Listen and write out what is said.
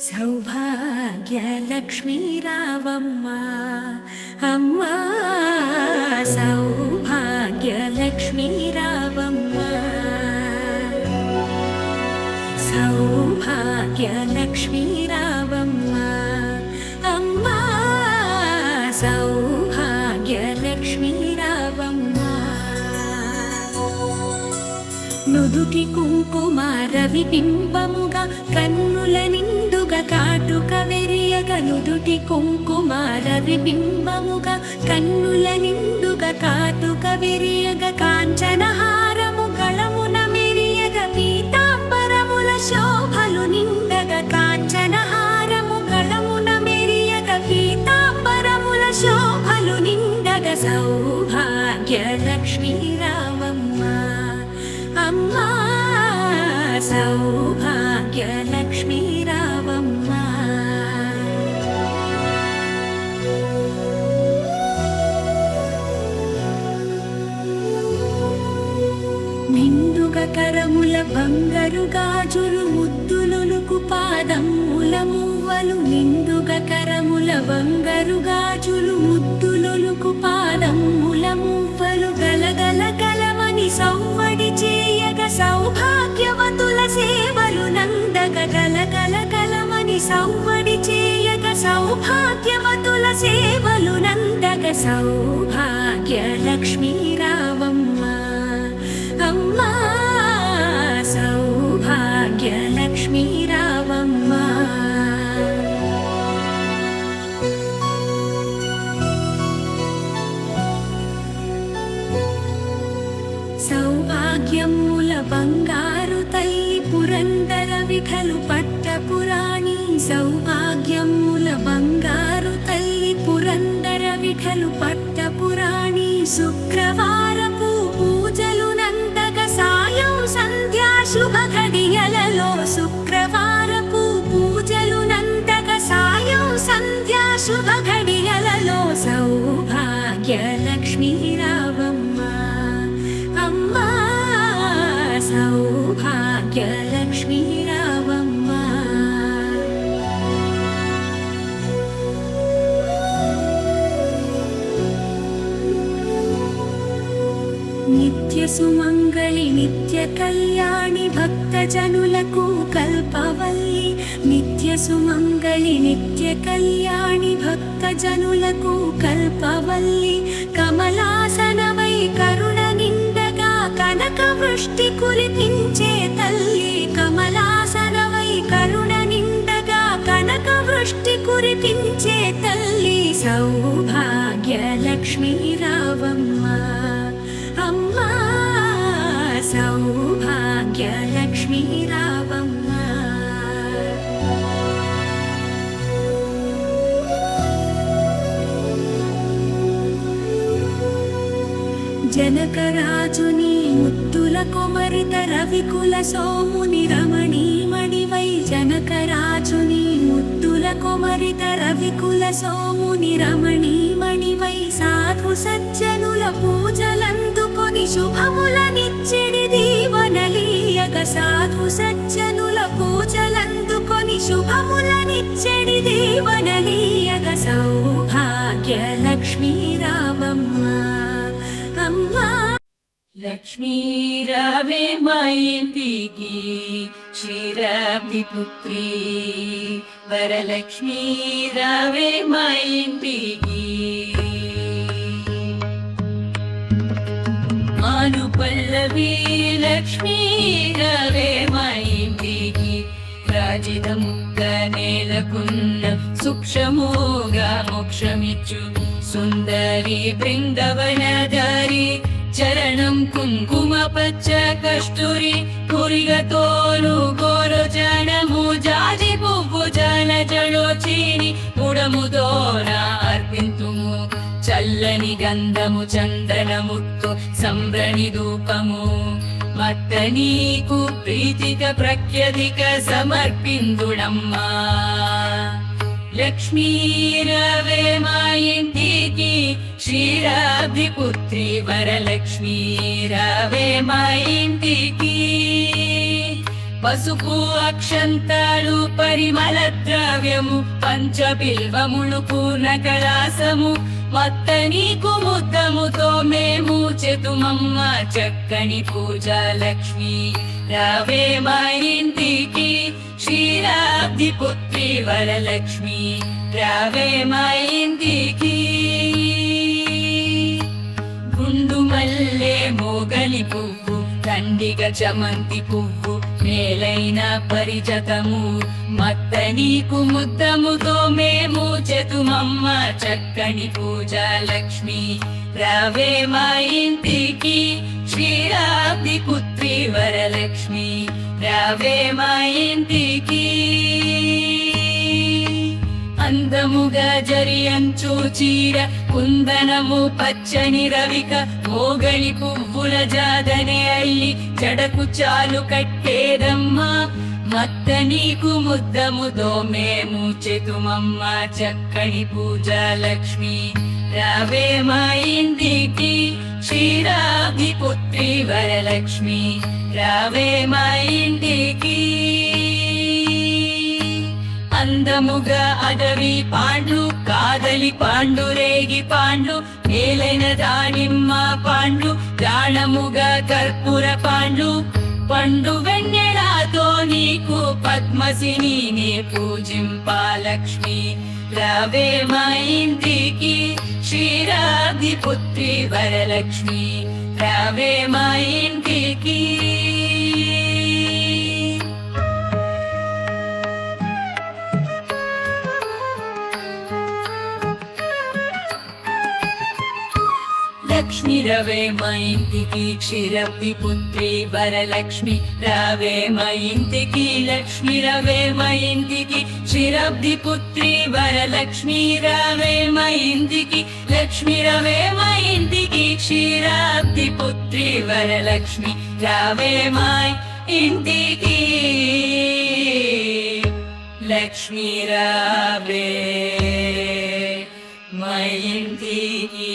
సౌభాగ్యలక్ష్మీ రావమ్మ అమ్మ సౌభాగ్యలక్ష్మీ రావమ్మ సౌభాగ్యలక్ష్మీ రావమ్మ అమ్మ సౌభాగ్యలక్ష్మీ రావమ్మ నుదుటి కుంకుమ రవి బింబముగా కన్నుల నిండుగా కాటుక వెరియగా నుదుటి కుంకుమ రవి బింబముగా కన్నుల నిండుగా కాటుక వెరియగా కాంచనహారము గళమున మెరియగా పీతాంబరముల శోభలు నిండగా కాంచనహారము గళమున మెరియగా పీతాంబరముల శోభలు నిండగా సౌభాగ్యలక్ష్మీ రావమ్మ అమ్మ సౌభాగ్యలక్ష్మీ రావమ్మ నిండుగా కరముల బంగారు గాజులు ముద్దులుకు పాదముల మువ్వలు నిండుగా కరముల బంగారు గాజులు ముద్దులుకు పాదముల మువ్వలు గలగల గలమని సౌవడి చేయగ సౌభాగ్యవతుల సేవలు నందగ గలగల గలమని సౌవడి చేయగ సౌభాగ్యవతుల సేవలు నందగ సౌభాగ్యలక్ష్మీ రావమ్మ అమ్మ సౌభాగ్యలక్ష్మీ రావమ్మ సౌభాగ్యముల బంగారు తల్లి పురందర విఠలు పట్టపురాణి సౌభాగ్యముల బంగారు తల్లి పురందర విఠలు పట్టపురాణి శుక్రవారపు పూజలు నందగ సాయం సంధ్యా శుభ ఘడియలలో శుక్రవారపు పూజలు నందగ సాయం సంధ్యా శుభ ఘడియలలో సౌభాగ్యలక్ష్మీ రావమ్మ అమ్మ సౌభాగ్యలక్ష్మీ రావమ్మ నిత్య సుమంగళి నిత్య కళ్యాణి భక్తజనులకు కల్పవల్లి నిత్య సుమంగళి నిత్య కళ్యాణి భక్తజనులకు కల్పవల్లి కమలాసనమై కరుణ నిండగా కనక వృష్టి కురిపించే తల్లి కమలాసనమై కరుణ నిండగా కనక వృష్టి కురిపించే తల్లి సౌభాగ్యలక్ష్మీ రావమ్మ అమ్మ సౌభాగ్యలక్ష్మీ రావమ్మ జనకరాజుని ముద్దుల కొమరిత రవికుల సోముని రమణీమణివై జనకరాజుని ముద్దుల కొమరిత రవికుల సోముని రమణీమణివై సాధు సజ్జనుల పూజలందుకొని శుభములనిచ్చెడి దీవనలీయగ సాధు సజ్జనుల పూజలందుకొని శుభములనిచ్చెడి దీవనలీయగ సౌభాగ్యలక్ష్మీ రావమ్మ అమ్మ లక్ష్మీ రావే మా ఇంటికి క్షీరాబ్ది పుత్రి వరలక్ష్మీ రావే మా ఇంటికి మాను పల్లవి లక్ష్మీ రావే మా ఇంటికి రాజితముగా నేలకున్న సూక్ష్మముగా మోక్షమిచ్చు సుందరి బృందవనధారి చరణం కుంకుమ పచ్చ కస్తూరి పురిగతోలు గోరచనము జాజి పువ్వు జన జడోచిని ముడముదోన అర్పింతుము చల్లని గంధము చందనముతో సంభ్రణి ధూపము మత్త నీకు ప్రీతిక ప్రఖ్యధిక సమర్పిందుడమ్మా లక్ష్మీ రవే మా ఇంటికి క్షీరాబ్ది పుత్రి వరలక్ష్మీ రవే మా ఇంటికి పసుపు అక్షంతాలు పరిమళ ద్రవ్యము పంచబిల్వములు పూర్ణ కలాసము మత్త నీకు ముద్దముతో మేము చెతుమమ్మ చక్కని పూజా లక్ష్మి రావే మా ఇంటికి క్షీరాబ్ది పుత్రి వరలక్ష్మి రావే మా ఇంటికి గుండు మల్లె మోగలి పువ్వు దండిగ చమంతి పువ్వు మేలైన పరిజతము మత్త నీకు ముద్దముతో మేము చెతుమమ్మ చక్కని పూజా లక్ష్మి రావే మా ఇంటికి క్షీరాబ్ది పుత్రి వరలక్ష్మి రావే మా ఇంటికి అందముగా జరియంచు చీర కుందనము పచ్చని రవిక మోగలి పువ్వుల జాదనే అల్లి జడకు చాలు కట్టేదమ్మా మత్త నీకు ముద్దముతో మేము చెతుమమ్మ చక్కని పూజా లక్ష్మి రావే మా ఇంటికి క్షీరాబ్ది పుత్రి వరలక్ష్మి రావే మా ఇంటికి అందముగా అడవి పాండ్లు కాదలి పాండు రేగి పాండ్లు మేలైన దానిమ్మ పాండ్లు దానముగా కర్పూర పాండ్లు పండు వెన్నెలాతో నీకు పద్మసిని నే పూజింపాలక్ష్మి రావే మా ఇంటికి క్షీరాబ్ది పుత్రి వరలక్ష్మి రావే మా ఇంటికి లక్ష్మి రవే మా ఇంటికి క్షీరబ్ది పుత్రి వరలక్ష్మి రావే మా ఇంటికి లక్ష్మి రవే మా ఇంటికి క్షీరబ్ది పుత్రి వరలక్ష్మి రావే మా ఇంటికి లక్ష్మి రవే మా ఇంటికి క్షీరాబ్ది పుత్రి వరలక్ష్మి రావే మా ఇంటికి లక్ష్మి రావే మా ఇంటికి